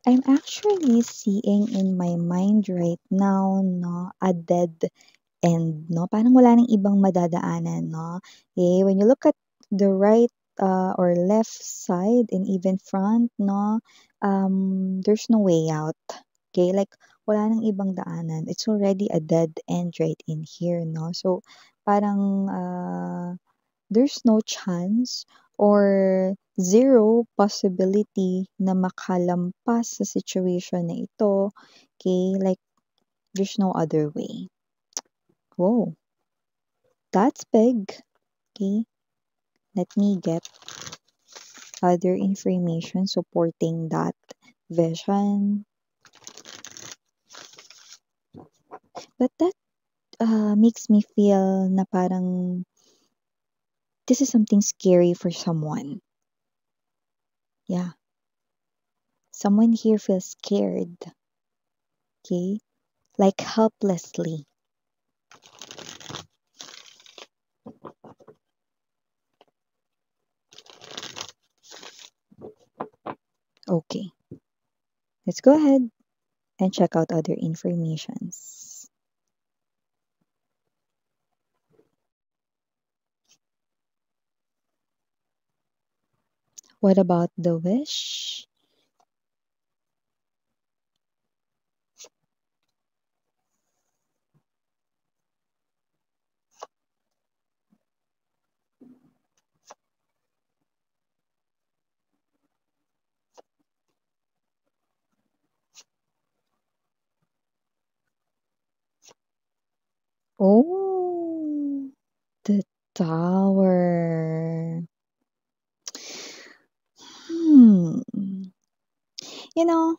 I'm actually seeing in my mind right now, no, a dead end, no? Parang wala nang ibang madadaanan, no? Okay, when you look at the right or left side and even front, no, there's no way out. Okay, like wala nang ibang daanan. It's already a dead end right in here, no? So parang there's no chance or zero possibility na makalampas sa situation na ito. Okay, like there's no other way. Whoa, that's big. Okay, let me get other information supporting that vision. But that makes me feel na parang this is something scary for someone. Yeah, someone here feels scared. Okay, like helplessly. Okay, let's go ahead and check out other informations. What about the wish? Oh, the tower. Hmm.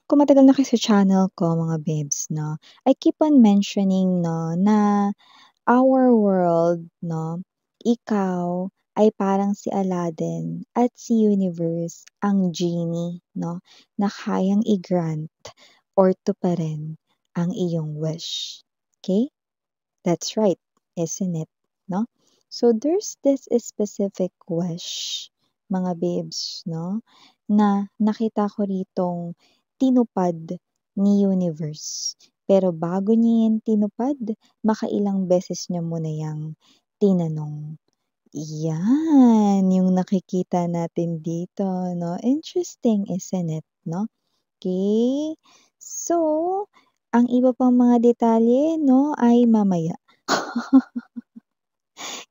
Kung matagal na kayo sa channel ko, mga babes, no, I keep on mentioning, no, na our world, no, ikaw ay parang si Aladdin at si Universe ang genie, no, na kayang i-grant or tuparin ang iyong wish. Okay? That's right, isn't it? No? So there's this specific wish, mga babes, no? Na nakita ko ritong tinupad ni Universe. Pero bago niya yan tinupad, makailang beses niya muna yang tinanong. Yan, yung nakikita natin dito, no? Interesting, isn't it, no? Okay. So, ang iba pang mga detalye, no, ay mamaya.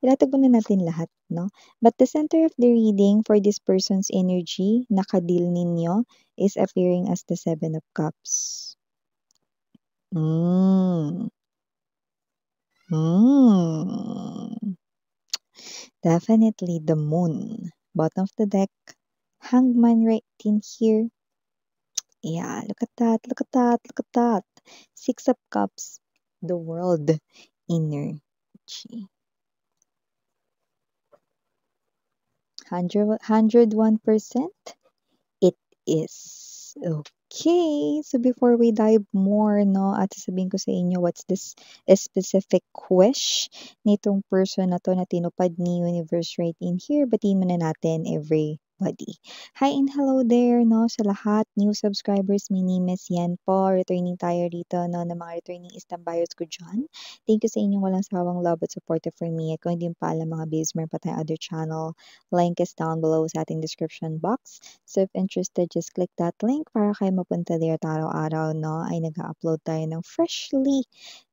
Ilatag muna natin lahat, no? But the center of the reading for this person's energy, nakadil ninyo, is appearing as the Seven of Cups. Mm. Mm. Definitely the moon. Bottom of the deck, hangman right in here. Yeah, look at that, look at that, look at that. Six of Cups, the world energy. 101%? It is. Okay. So before we dive more, no, at sasabihin ko sa inyo what's this specific wish nitong person na to na tinupad ni Universe right in here, batiin muna natin everybody. Hi and hello there, no, sa lahat, new subscribers, my name is Yan po. Returning tayo rito, no, ng mga returning istambayos ko dyan. Thank you sa inyong walang sawang love at support for me. At kung hindi pa alam mga babes, meron pa tayong other channel. Link is down below sa ating description box. So if interested, just click that link para kayo mapunta there at araw-araw, no, ay nag-upload tayo ng freshly,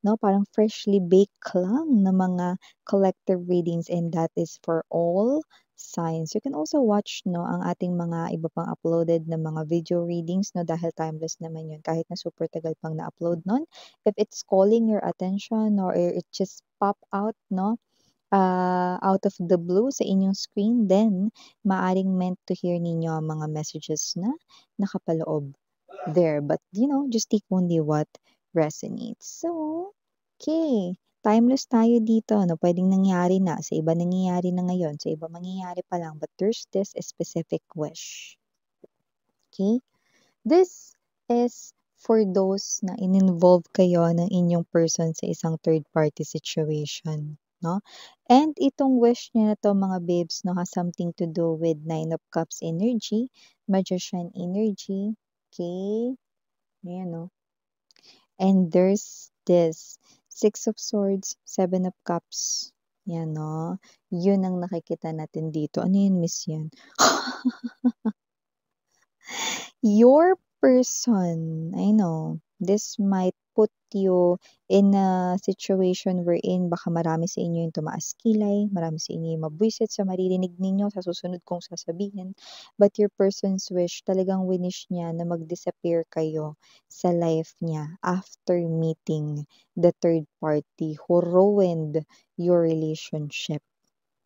no, parang freshly baked lang na mga collective readings, and that is for all signs. You can also watch, no, ang ating mga iba pang uploaded na mga video readings, no, dahil timeless naman yun kahit na super tagal pang na-upload nun. If it's calling your attention or it just pop out, no, out of the blue sa inyong screen, then maaring meant to hear ninyo ang mga messages na nakapaloob there. But, just take only what resonates. So, okay. Timeless tayo dito, no? Pwedeng nangyari na. Sa iba nangyayari na ngayon. Sa iba mangyayari pa lang. But there's this specific wish. Okay? This is for those na in-involve kayo ng inyong person sa isang third-party situation, no? And itong wish niya na to, mga babes, no, has something to do with Nine of Cups energy, Magician energy, okay? Ayan, no? And there's this Six of Swords, Seven of Cups. Yan, no? Yun ang nakikita natin dito. Ano yun, miss yan? Your person, I know, this might put you in a situation wherein baka marami sa inyo yung tumaas kilay, marami sa inyo yung mabwisit sa maririnig ninyo sa susunod kong sasabihin. But your person's wish, talagang winish niya na mag-disappear kayo sa life niya after meeting the third party who ruined your relationship,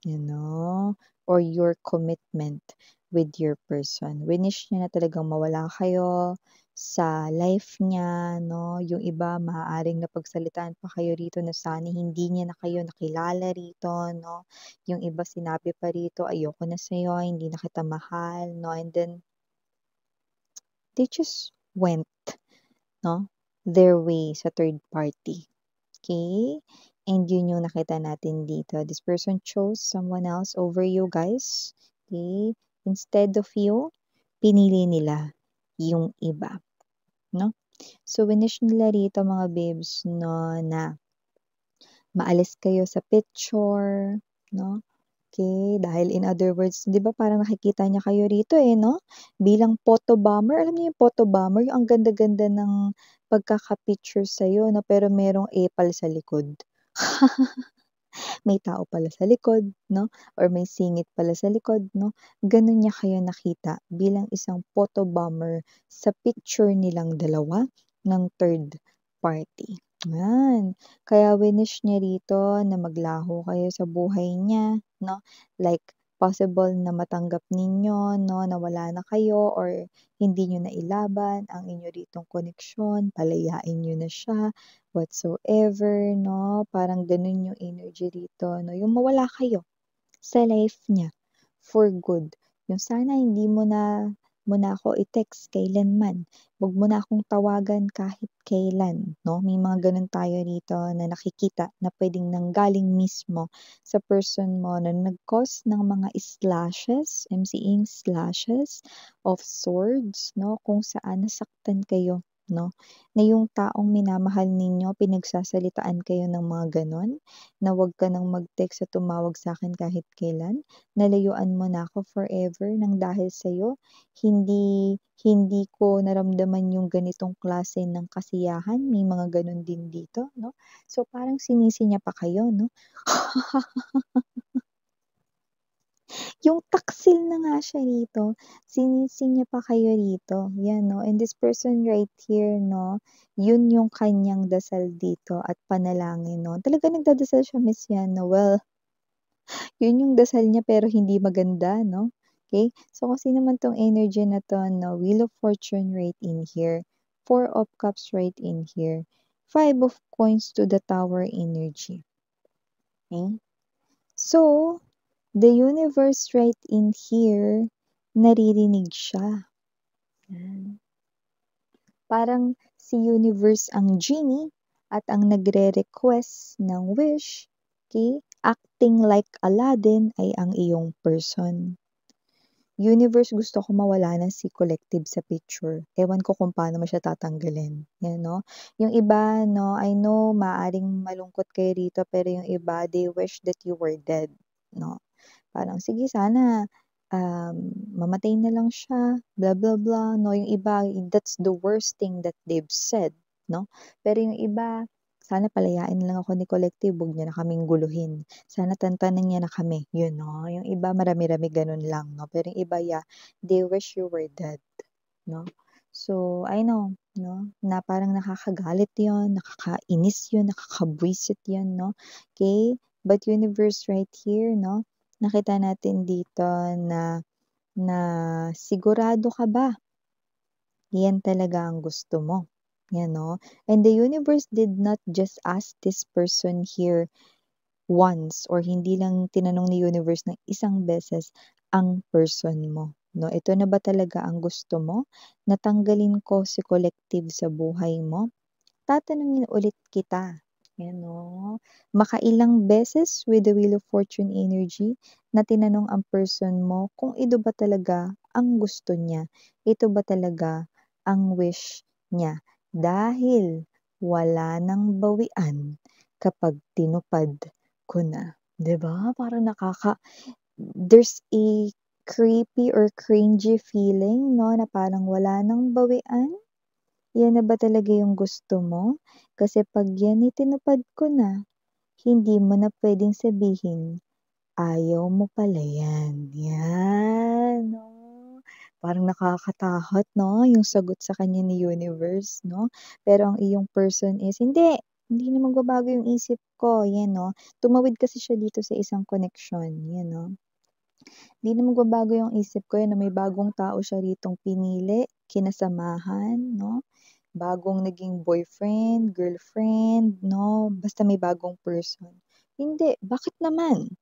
you know, or your commitment with your person. Winish niya na talagang mawala kayo sa life niya, no? Yung iba, maaaring napagsalitaan pa kayo rito na sana hindi niya na kayo nakilala rito, no? Yung iba sinabi pa rito, ayoko na sa'yo, hindi na kita mahal, no? And then, they just went, no? Their way sa third party. Okay? And yun yung nakita natin dito. This person chose someone else over you guys. Okay? Instead of you, pinili nila yung iba. No? So, winish nila rito mga babes, no, na maalis kayo sa picture, no? Okay, dahil in other words, 'di ba parang nakikita niya kayo rito eh, no? Bilang photo bomber, alam niyo yung photo bomber, yung ang ganda-ganda ng pagkaka-picture sa'yo, no? Pero merong epal sa likod. May tao pala sa likod, no? Or may singit pala sa likod, no? Ganun niya kayo nakita bilang isang photo bomber sa picture nilang dalawa ng third party. Yan. Kaya winish niya rito na maglaho kayo sa buhay niya, no? Like, possible na matanggap ninyo, no, na wala na kayo or hindi nyo na ilaban ang inyo ritong koneksyon, palayain nyo na siya, whatsoever, no? Parang ganun yung energy rito, no? Yung mawala kayo sa life niya for good. Yung sana hindi mo na ako i-text kailanman. Huwag mo na akong tawagan kahit kailan, no? May mga ganun tayo rito na nakikita na pwedeng nanggaling mismo sa person mo na nag-cause ng mga slashes, MCing slashes of swords, no? Kung saan nasaktan kayo, no? Na yung taong minamahal ninyo, pinagsasalitaan kayo ng mga ganon, na wag ka nang mag-text at tumawag sa akin kahit kailan, nalayuan mo na ako forever nang dahil sa'yo, hindi ko naramdaman yung ganitong klase ng kasiyahan, may mga ganon din dito, no? So, parang sinisi niya pa kayo, no? Yung taksil na nga siya rito, sinisi niya pa kayo rito, yan, no? And this person right here, no, yun yung kanyang dasal dito at panalangin, no? Talaga nagdadasal siya, miss yan, no? Well, yun yung dasal niya pero hindi maganda, no? Okay? So, kasi naman tong energy na to, no? Wheel of Fortune right in here. Four of Cups right in here. Five of Coins to the Tower energy. Okay? So, the universe right in here, naririnig siya. Yan. Parang si universe ang genie at ang nagre-request ng wish, okay? Acting like Aladdin ay ang iyong person. Universe, gusto ko mawala na si Collective sa picture. Ewan ko kung paano mo siya tatanggalin. Yan, no? Yung iba, no, I know, maaring malungkot kayo rito, pero yung iba, they wish that you were dead, no? Parang, sige, sana, mamatay na lang siya, blah, blah, blah, no? Yung iba, that's the worst thing that they've said, no? Pero yung iba, sana palayain na lang ako ni Collective, huwag niya na kaming guluhin. Sana tantanan niya na kami, yun, no? Yung iba, marami-rami ganun lang, no? Pero yung iba, yeah, they wish you were dead, no? So, I know, no, na parang nakakagalit yon, nakakainis yun, nakakabwisit yun, no? Okay? But universe right here, no? Nakita natin dito na sigurado ka ba? Yan talaga ang gusto mo. Yan, no? And the universe did not just ask this person here once or hindi lang tinanong ni universe ng isang beses ang person mo. No, ito na ba talaga ang gusto mo? Natanggalin ko si Collective sa buhay mo? Tatanungin ulit kita. Yan, no? Makailang beses with the Wheel of Fortune energy na tinanong ang person mo kung ito ba talaga ang gusto niya. Ito ba talaga ang wish niya. dahil wala ng bawian kapag tinupad ko na. 'Di ba? Parang there's a creepy or cringy feeling 'no, na parang wala ng bawian. Yan na ba talaga yung gusto mo? Kasi 'pag yan itinupad ko na, hindi mo na puwedeng sabihin, ayaw mo pala yan. Yan, 'no? Parang nakakatakot 'no, yung sagot sa kanya ni universe 'no? Pero ang iyong person is, hindi na magbabago yung isip ko, yan 'no. Tumawid kasi siya dito sa isang koneksyon, yan 'no. Hindi na magbabago yung isip ko, yan na may bagong tao siya ritong pinili, kinasamahan 'no. Bagong naging boyfriend, girlfriend 'no, basta may bagong person. Hindi, bakit naman?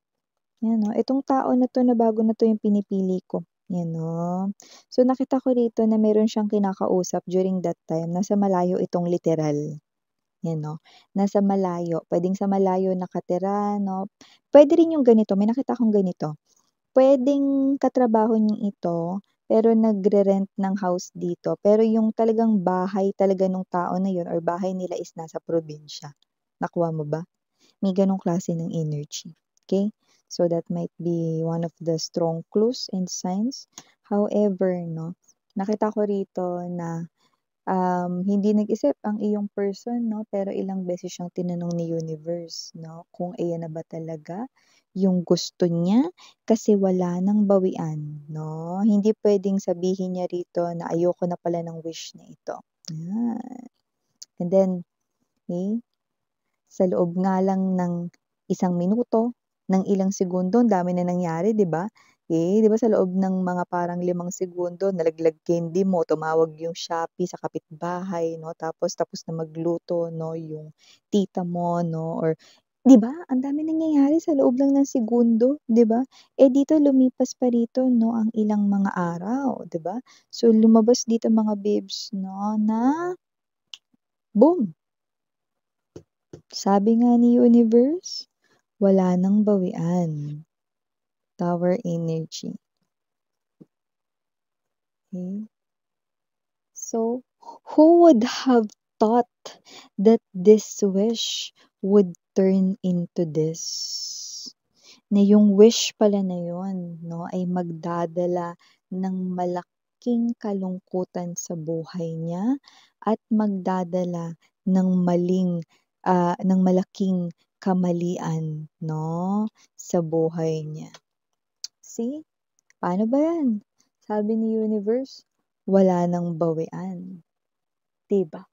'Yan 'no, itong tao na 'to na bago na 'to yung pinipili ko, 'yan 'no. So nakita ko rito na meron siyang kinakausap during that time, nasa malayo itong literal, 'yan 'no. Nasa malayo, puwedeng sa malayo nakatira 'no. Puwede rin yung ganito, may nakita akong ganito. Puwedeng katrabaho niya ito, pero nagre-rent ng house dito, pero yung talagang bahay talaga nung tao na yun or bahay nila is nasa probinsya. Nakuha mo ba? May gano'ng klase ng energy, okay. So that might be one of the strong clues and signs. However 'no, nakita ko rito na, hindi nag-isip ang iyong person 'no, pero ilang beses siyang tinanong ni universe 'no, kung ayan na ba talaga yung gusto niya, kasi wala ng bawian 'no. Hindi puwedeng sabihin niya rito na ayoko na pala ng wish na ito, yan. And then, okey, sa loob nga lang ng 1 minuto, ng ilang segundo ang dami na nangyari 'di ba? 'Di ba sa loob ng mga parang 5 segundo nalaglag candy mo, tumawag yung Shopee sa kapitbahay 'no, tapos na magluto 'no, yung tita mo 'no, or 'di ba ang daming nangyayari sa loob lang ng segundo 'di ba? Dito lumipas pa rito 'no ang ilang mga araw 'di ba? So lumabas dito mga babes 'no na boom! Sabi nga ni universe, wala ng bawian. Tower energy. Okay? So, who would have thought that this wish would turn into this? Na yung wish pala na yun 'no, ay magdadala ng malaking kalungkutan sa buhay niya at magdadala ng ng malaking kamalian 'no, sa buhay niya. See, paano ba 'yan? Sabi ni universe, wala ng bawian, 'di ba?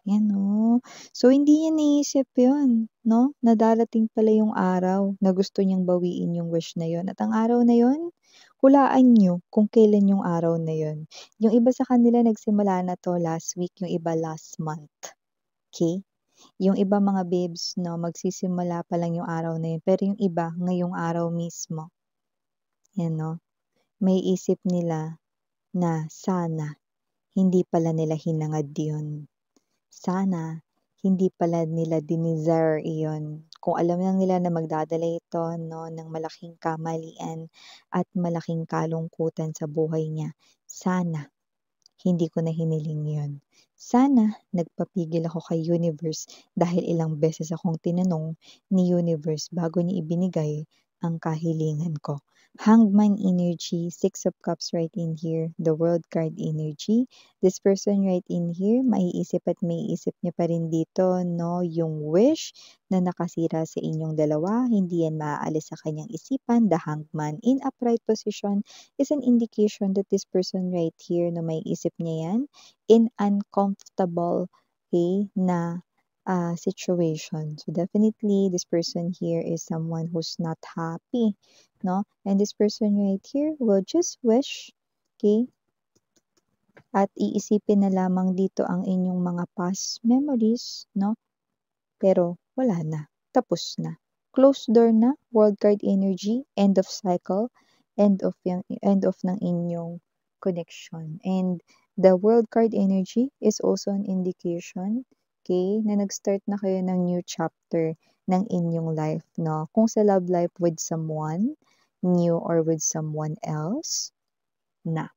'Yan 'no. So, hindi niya naisip 'yun 'no, na darating pala yung araw na gusto niyang bawiin yung wish na 'yun at ang araw na 'yun, hulaan niyo kung kailan yung araw na 'yun. Yung iba sa kanila nagsimula na 'to last week, yung iba last month, okey? Yung iba mga babes 'no, magsisimula pa lang yung araw na 'yun, pero yung iba ngayong araw mismo, 'yan 'no. Maiisip nila na sana hindi pala nila hinangad 'yun. Sana hindi pala nila dinesire iyon. Kung alam lang nila na magdadala ito 'no, ng malaking kamalian at malaking kalungkutan sa buhay niya, sana hindi ko na hiniling yun. Sana nagpapigil ako kay universe dahil ilang beses akong tinanong ni universe bago niya ibinigay ang kahilingan ko. Hangman energy, Six of Cups right in here, the World card energy. This person right in here, maiisip at maiisip niya pa rin dito, no, yung wish na nakasira sa inyong dalawa, hindi yan maaalis sa kanyang isipan. The Hangman in upright position is an indication that this person right here na maiisip niya yan in uncomfortable, okay, na situation. So definitely this person here is someone who's not happy, no? And this person right here will just wish, okay, at iisipin na lamang dito ang inyong mga past memories, no? Pero wala na, tapos na. Closed door na, world card energy, end of cycle, end of ng inyong connection. And the world card energy is also an indication, okay, na nag-start na kayo ng new chapter ng inyong life, no? Kung sa love life with someone new or with someone else, na.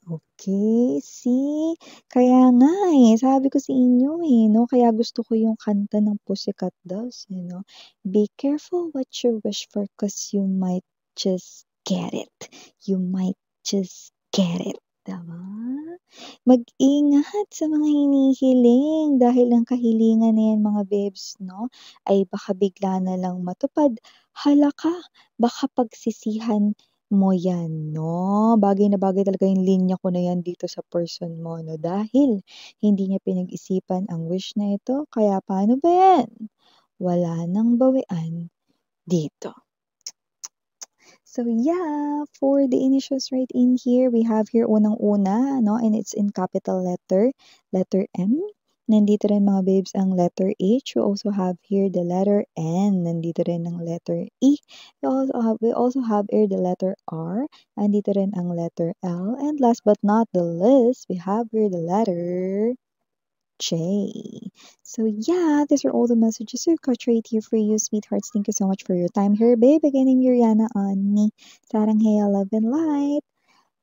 Okay, see? Kaya nga, eh, sabi ko sa inyo, eh, 'no, kaya gusto ko yung kanta ng Pussycat Dolls, eh, 'no. Be careful what you wish for 'cause you might just get it. You might just get it, 'di ba? Mag-ingat sa mga hinihiling dahil ang kahilingan na 'yan mga babes 'no, ay baka bigla na lang matupad. Hala ka, baka pagsisihan mo 'yan 'no. Bagay na bagay talaga yung linya ko na 'yan dito sa person mo 'no, dahil hindi niya pinag-isipan ang wish na ito kaya paano ba 'yan? Wala ng bawian dito. So yeah, for the initials right in here, we have here unang-una, no, and it's in capital letter M. Nandito rin mga babes ang letter H. We also have here the letter N. Nandito rin ang letter E. We also have here the letter R. Nandito rin ang letter L. And last but not the least, we have here the letter J. So yeah, these are all the messages I've got right here for you, sweethearts. Thank you so much for your time here, babe. Again, I'm Yuriana on me. Sarang Hey, love and light.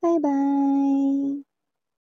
Bye bye.